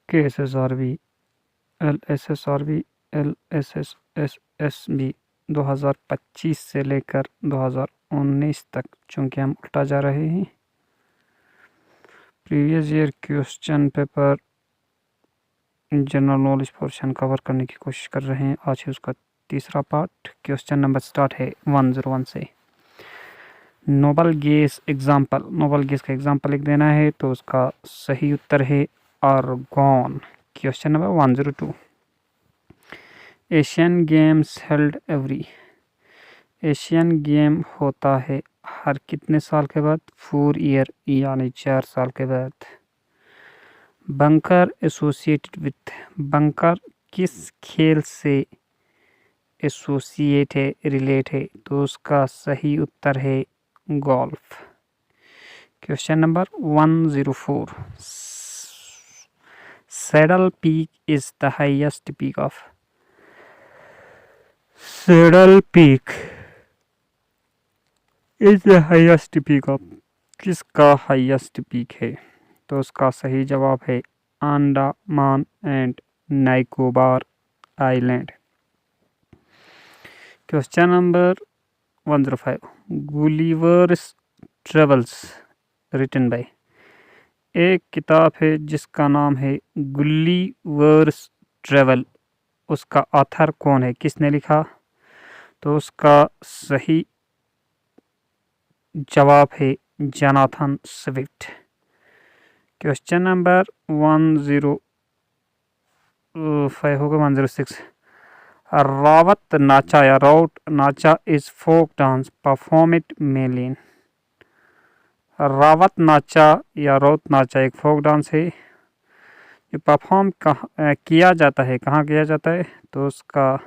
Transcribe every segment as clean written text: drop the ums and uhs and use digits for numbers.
KSSRB, LSSRB, LSSSSB 2025 से लेकर 2019 तक, चूँकि हम उल्टा जा रहे हैं। Previous year question paper general knowledge portion cover करने की कोशिश कर रहे हैं। आज है उसका तीसरा पार्ट। क्वेश्चन नंबर स्टार्ट है 101 से। Noble gas example, noble gas का एग्जाम्पल लिख देना है, तो उसका सही उत्तर है argon. Question number 102। Asian games held every, Asian game होता है हर कितने साल के बाद? 4 ईयर, यानी 4 साल के बाद। बंकर एसोसिएटेड विथ, बंकर किस खेल से एसोसिएट है, रिलेट है? तो उसका सही उत्तर है golf. Question number 104। Saddle peak is the highest peak of, saddle peak is the highest peak of, किसका हाईएस्ट पीक है? तो उसका सही जवाब है Andaman and Nicobar island. Question number 105। Gulliver's Travels written by, एक किताब है जिसका नाम है गुलिवर्स ट्रेवल, उसका ऑथर कौन है, किसने लिखा? तो उसका सही जवाब है जोनाथन स्विफ्ट। क्वेश्चन नंबर 105 होगा 106। रावत नाचा या Raut Nacha is folk dance performed mainly in, Rawat Nacha या राउत नाचा एक फोक डांस है जो परफॉर्म किया जाता है, कहाँ किया जाता है? तो उसका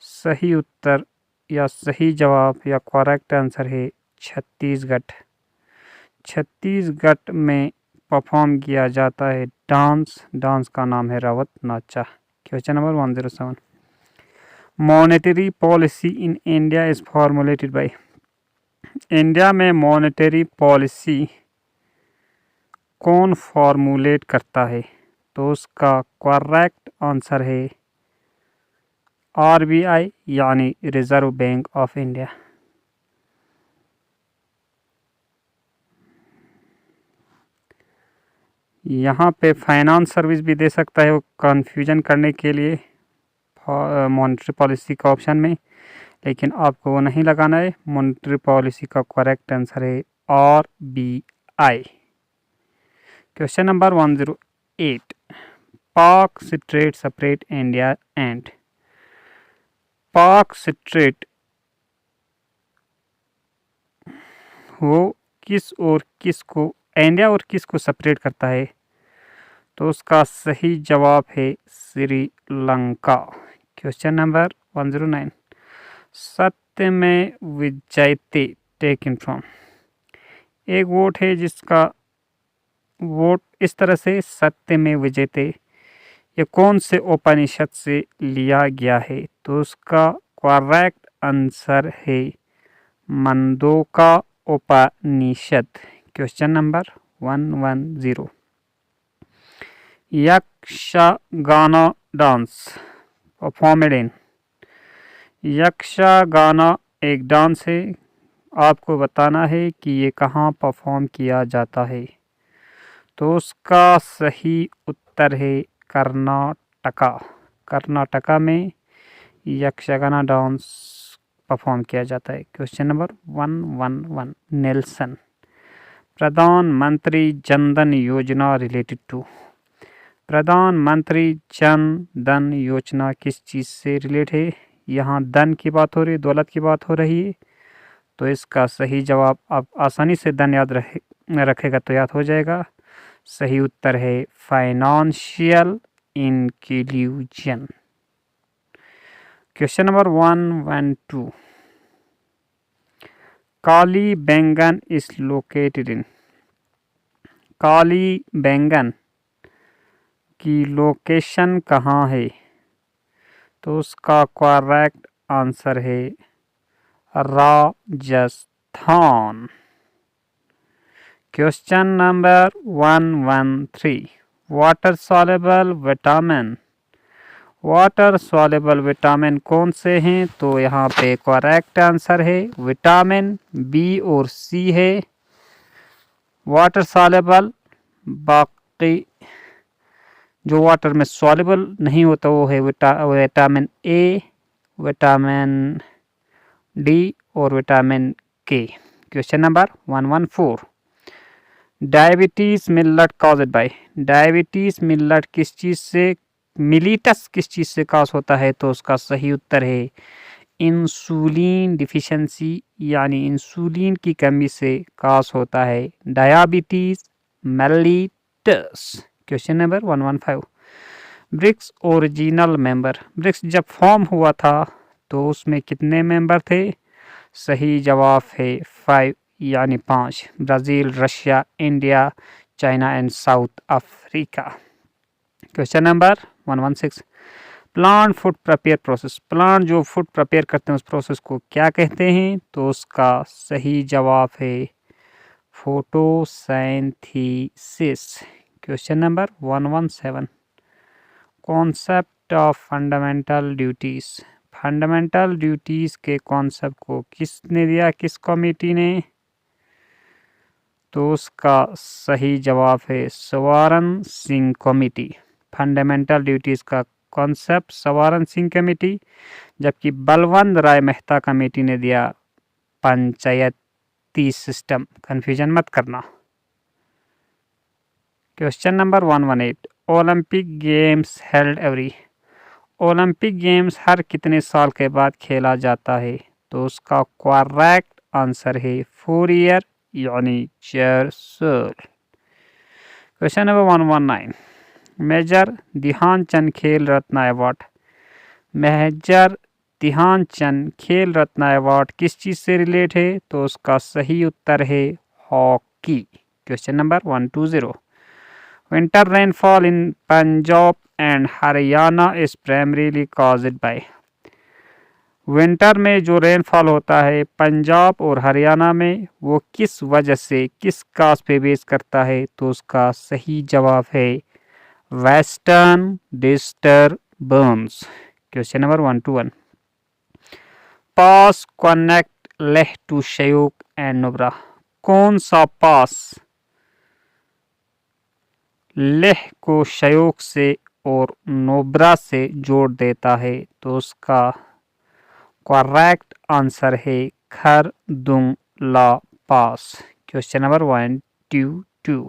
सही उत्तर या सही जवाब या करेक्ट आंसर है छत्तीसगढ़। छत्तीसगढ़ में परफॉर्म किया जाता है डांस, डांस का नाम है रावत नाचा। Question number 107। Monetary policy in India is formulated bye, India में मॉनेटरी पॉलिसी कौन फॉर्मुलेट करता है? तो उसका करेक्ट आंसर है RBI, यानी रिजर्व बैंक ऑफ इंडिया। यहाँ पे फाइनेंस सर्विस भी दे सकता है वो कन्फ्यूजन करने के लिए मॉनेटरी पॉलिसी का ऑप्शन में, लेकिन आपको वो नहीं लगाना है। मॉनेटरी पॉलिसी का करेक्ट आंसर है RBI। Question number 108। पाक स्ट्रेट सेपरेट इंडिया एंड, पाक स्ट्रेट वो किस और किस को, इंडिया और किस को सेपरेट करता है? तो उसका सही जवाब है श्रीलंका। Question number 109। सत्य में विजयते टेकन फ्रॉम, एक वोट है जिसका वोट इस तरह से सत्य में विजयते, ये कौन से उपनिषद से लिया गया है? तो उसका करेक्ट आंसर है Mandukya Upanishad. Question number 110। Yakshagana dance performed in, Yakshagana एक डांस है, आपको बताना है कि ये कहाँ परफॉर्म किया जाता है? तो उसका सही उत्तर है कर्नाटका। कर्नाटका में यक्षगाना डांस परफॉर्म किया जाता है। Question number 111। नेल्सन, प्रधानमंत्री जन धन योजना रिलेटेड टू, प्रधानमंत्री जन धन योजना किस चीज़ से रिलेट है? यहाँ धन की बात हो रही है, दौलत की बात हो रही है, तो इसका सही जवाब आप आसानी से धन याद रखेगा तो याद हो जाएगा। सही उत्तर है फाइनेंशियल इंक्लूजन। Question number 112। काली बैंगन इज लोकेटेड इन, काली बैंगन की लोकेशन कहाँ है? तो उसका करेक्ट आंसर है Rajasthan. Question number 113। Water soluble vitamin. Water soluble vitamin कौन से हैं? तो यहाँ पे करेक्ट आंसर है विटामिन बी और सी है वाटर सॉल्युबल। बाकी जो वाटर में सॉल्युबल नहीं होता वो है विटामिन ए, विटामिन डी और vitamin K. Question number 114। Diabetes mellitus caused by. Diabetes mellitus किस चीज से, मिलीटस किस चीज से कॉज होता है? तो उसका सही उत्तर है इंसुलिन डिफिशिएंसी, यानी इंसुलिन की कमी से कॉज होता है diabetes mellitus. Question number 115। BRICS original member. BRICS जब फॉर्म हुआ था तो उसमें कितने मेंबर थे? सही जवाब है 5 यानी 5। Brazil, Russia, India, China and south Africa. Question number 116। Plant food prepare process. Plant जो फूड प्रिपेयर करते हैं उस प्रोसेस को क्या कहते हैं? तो उसका सही जवाब है photosynthesis. Question number 117। Concept of fundamental duties. Fundamental duties के कॉन्सेप्ट को किसने दिया, किस कमेटी ने? तो उसका सही जवाब है सवारण सिंह कमेटी। फंडामेंटल ड्यूटीज का कॉन्सेप्ट सवारण सिंह कमेटी, जबकि बलवंत राय मेहता कमेटी ने दिया पंचायती सिस्टम। कंफ्यूजन मत करना। Question number 118। Olympic games held every. Olympic games हर कितने साल के बाद खेला जाता है? तो उसका करेक्ट आंसर है 4 ईयर यानी 4 साल। Question number 119। मेजर ध्यानचंद खेल रत्न अवार्ड। मेजर ध्यानचंद खेल रत्न अवार्ड किस चीज से रिलेट है? तो उसका सही उत्तर है hockey. Question number 120। Winter rainfall in Punjab and Haryana is primarily caused by. Winter में जो रेनफॉल होता है पंजाब और हरियाणा में वो किस वजह से, किस काज पे बेस करता है? तो उसका सही जवाब है western disturbance. Question number 121। Pass connect Leh to Shyok and Nubra. कौन सा पास लेह को श्योक से और नुब्रा से जोड़ देता है? तो उसका करेक्ट आंसर है Khardungla pass. Question number 122।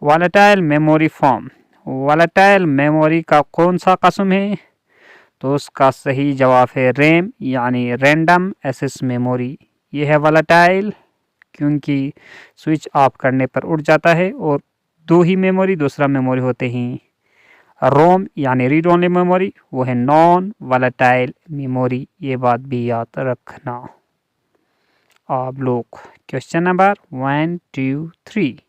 Volatile memory form. Volatile memory का कौन सा कस्म है? तो उसका सही जवाब है रैम यानी रैंडम एक्सेस मेमोरी। यह है वॉलेटाइल क्योंकि स्विच ऑफ करने पर उड़ जाता है और दो ही मेमोरी, दूसरा मेमोरी होते हैं रोम यानी रीड ओनली मेमोरी, वो है नॉन वॉलेटाइल मेमोरी। ये बात भी याद रखना आप लोग। Question number 123।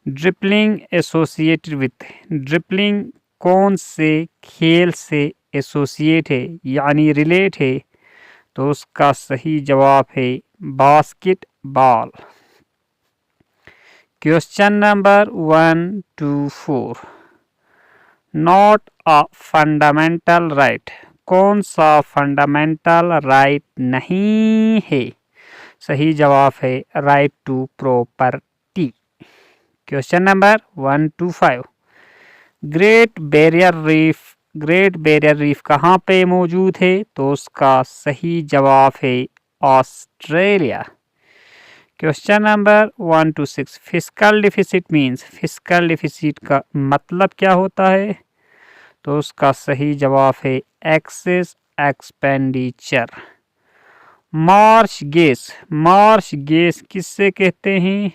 Dribbling associated with. Dribbling कौन से खेल से एसोसिएट है यानी रिलेट है? तो उसका सही जवाब है basketball. Question number 124। Not a fundamental right. कौन सा फंडामेंटल राइट नहीं है? सही जवाब है right to property. Question number 125। Great Barrier Reef. Great Barrier Reef कहाँ पे मौजूद है? तो उसका सही जवाब है Australia. Question number 126। Fiscal deficit means. Fiscal deficit का मतलब क्या होता है? तो उसका सही जवाब है excess expenditure. Marsh gas. Marsh gas किससे कहते हैं?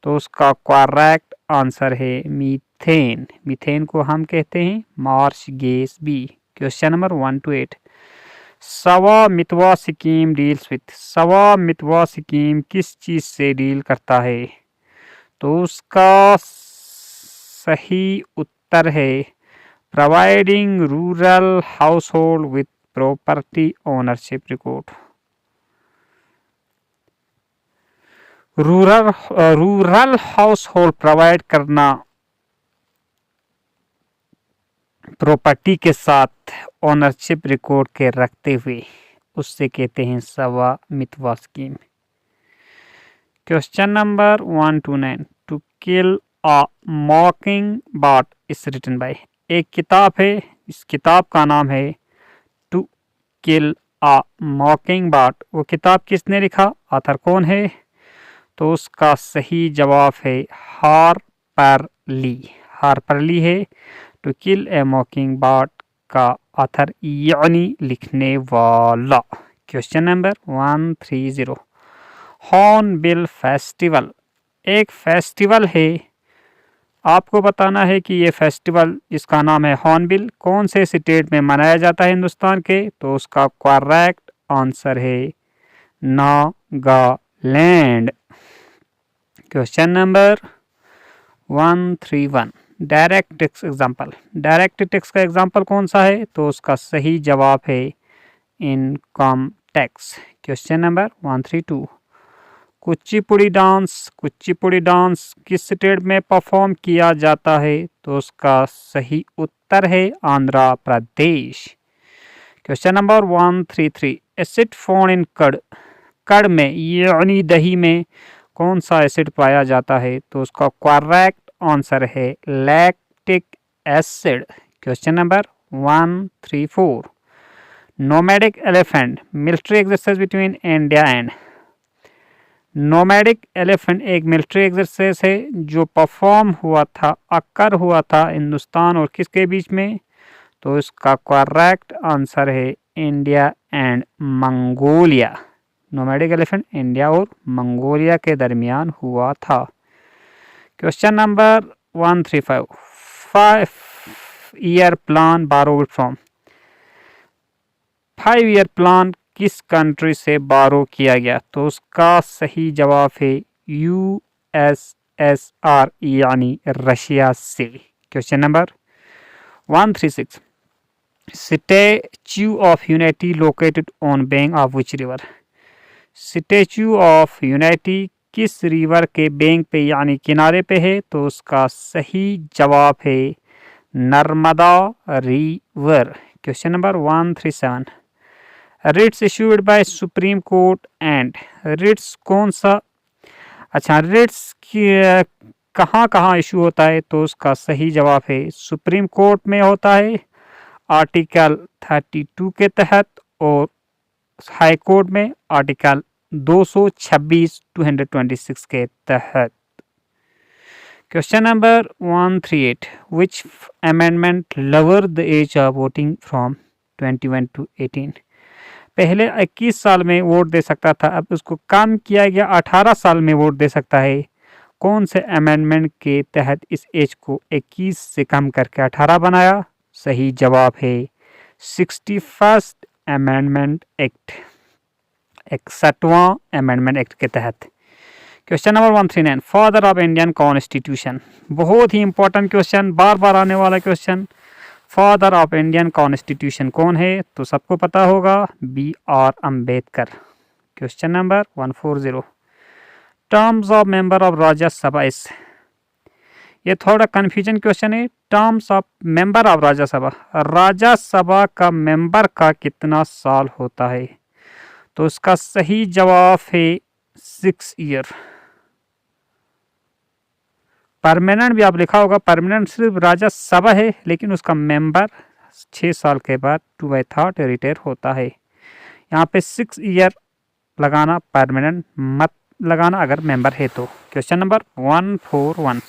तो उसका करेक्ट आंसर है मीथेन। मीथेन को हम कहते हैं मार्श गैस भी। Question number 128। सवा मितवा स्कीम डील्स विथ। सवा मितवा स्कीम किस चीज से डील करता है? तो उसका सही उत्तर है providing rural household with property ownership record. Rural house hold provide करना प्रॉपर्टी के साथ ओनरशिप रिकॉर्ड के रखते हुए, उससे कहते हैं Swamitva scheme. Question number 129, To Kill a Mockingbird is written by. एक किताब है, इस किताब का नाम है टू किल अ मॉकिंग बर्ड। वो किताब किसने लिखा, ऑथर कौन है? तो उसका सही जवाब है हार्पर ली। हार्पर ली है To Kill a Mockingbird का ऑथर यानी लिखने वाला। क्वेश्चन नंबर 130, हॉर्नबिल फेस्टिवल एक फेस्टिवल है। आपको बताना है कि ये फेस्टिवल जिसका नाम है हॉर्नबिल कौन से स्टेट में मनाया जाता है हिंदुस्तान के? तो उसका करेक्ट आंसर है Nagaland. Question number 131, direct tax example. Direct tax का एग्जाम्पल कौन सा है? तो उसका सही जवाब है income tax. Question number 132, Kuchipudi dance किस स्टेट में परफॉर्म किया जाता है? तो उसका सही उत्तर है Andhra Pradesh. Question number 133, acid found in curd में यानी दही में कौन सा एसिड पाया जाता है? तो उसका करेक्ट आंसर है lactic acid. Question number 134, nomadic elephant military exercise between India and. Nomadic elephant एक मिलिट्री एक्सरसाइज है जो परफॉर्म अक्कर हुआ था हिंदुस्तान और किसके बीच में? तो इसका करेक्ट आंसर है India and Mongolia. Nomadic elephant India और मंगोलिया के दरमियान हुआ था। Question number 135, 5-year plan borrowed from. 5-year plan किस कंट्री से बारो किया गया? तो उसका सही जवाब है यूएसएसआर यानी रशिया से। Question number 136, statue of unity located on bank of which river. Statue of unity किस रिवर के बैंक पे यानी किनारे पे है? तो उसका सही जवाब है Narmada river. Question number 137, writs issued by Supreme Court and. Writs कौन सा, अच्छा रिट्स कहाँ कहाँ इशू होता है? तो उसका सही जवाब है सुप्रीम कोर्ट में होता है आर्टिकल 32 के तहत और हाई कोर्ट में आर्टिकल 226 के तहत। Question number 138, which amendment lower the age of voting from 21 to 18। पहले 21 साल में वोट दे सकता था, अब उसको कम किया गया 18 साल में वोट दे सकता है। कौन से अमेंडमेंट के तहत इस एज को 21 से कम करके 18 बनाया? सही जवाब है 61st अमेंडमेंट एक्ट, 61वां अमेंडमेंट एक्ट के तहत। Question number 139, father of Indian constitution. बहुत ही इंपॉर्टेंट क्वेश्चन, बार बार आने वाला question. Father of Indian constitution कौन है? तो सबको पता होगा BR Ambedkar. Question number 140, terms of member of Rajya Sabha is. ये थोड़ा कंफ्यूजन क्वेश्चन है। Terms of member of Rajya Sabha, Rajya Sabha का मेंबर का कितना साल होता है? तो उसका सही जवाब है 6 ईयर। परमानेंट भी आप लिखा होगा, परमानेंट सिर्फ राज्यसभा है लेकिन उसका मेंबर 6 साल के बाद 2/3 रिटायर होता है। यहाँ पे 6 ईयर लगाना, परमानेंट मत लगाना अगर मेंबर है तो। Question number 141,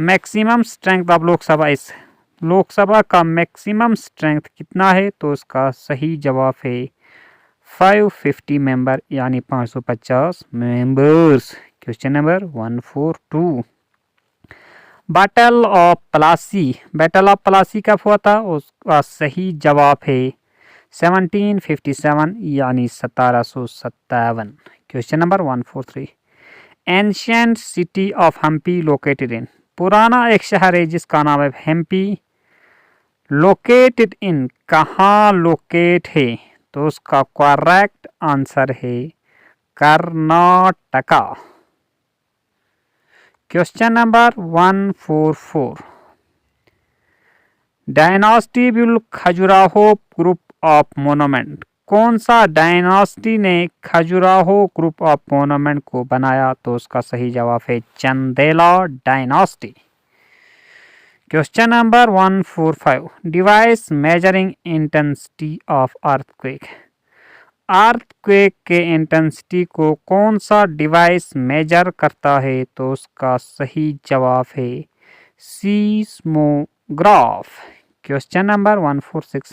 maximum strength of Lok Sabha इस। लोकसभा का मैक्सिमम स्ट्रेंथ कितना है? तो उसका सही जवाब है 550 मेंबर यानी 550 members. Question number 142, battle of Plassey कब हुआ था? उसका सही जवाब है 1757 यानी 1757। Question number 143, ancient city of Hampi located in. पुराना एक शहर है जिसका नाम है हम्पी, लोकेटेड इन कहाँ लोकेट है? तो उसका करेक्ट आंसर है Karnataka. Question number 144, dynasty build Khajuraho group of monument. कौन सा डायनास्टी ने खजुराहो ग्रुप ऑफ मोनूमेंट को बनाया? तो उसका सही जवाब है Chandela dynasty. Question number 145, device measuring intensity of earthquake. Earthquake के इंटेंसिटी को कौन सा डिवाइस मेजर करता है? तो उसका सही जवाब है seismograph. Question number 146,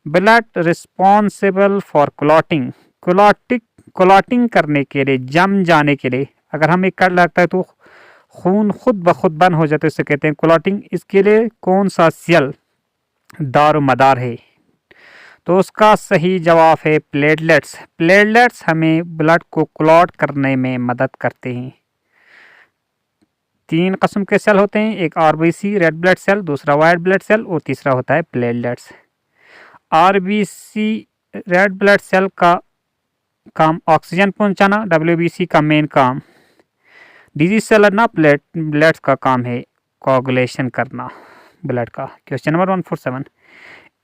blood responsible for clotting. Clotting करने के लिए, जम जाने के लिए, अगर हमें कट लगता है तो खून खुद ब खुद बंद हो जाता है, इसे कहते हैं क्लॉटिंग। इसके लिए कौन सा सेल दारोमदार है? तो उसका सही जवाब है प्लेटलेट्स। प्लेटलेट्स हमें ब्लड को क्लॉट करने में मदद करते हैं। 3 किस्म के सेल होते हैं, एक आरबीसी रेड ब्लड सेल, दूसरा वाइट ब्लड सेल और तीसरा होता है platelets. RBC red blood cell का काम ऑक्सीजन पहुंचाना, डब्ल्यूबीसी का मेन काम डिजीज सेल ना प्लेटलेट्स का काम है कोगुलेशन करना ब्लड का। क्वेश्चन नंबर 147,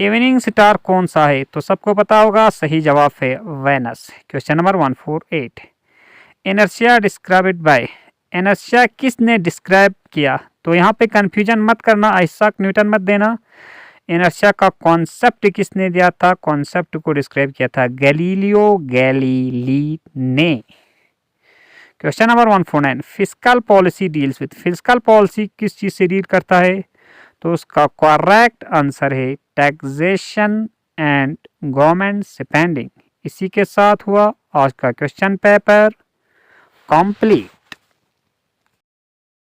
इवनिंग स्टार कौन सा है? तो सबको पता होगा, सही जवाब है Venus. Question number 148, inertia described by. Inertia किसने डिस्क्राइब किया? तो यहाँ पे कंफ्यूजन मत करना, आइजैक न्यूटन मत देना। इनर्शिया का कॉन्सेप्ट किसने दिया था? कॉन्सेप्ट को डिस्क्राइब किया था गैलीलियो गैलीली ने। Question number 149, fiscal policy deals with. Fiscal policy किस चीज से डील करता है? तो उसका करेक्ट आंसर है टैक्सेशन एंड गवर्नमेंट स्पेंडिंग। इसी के साथ हुआ आज का क्वेश्चन पेपर कंप्लीट।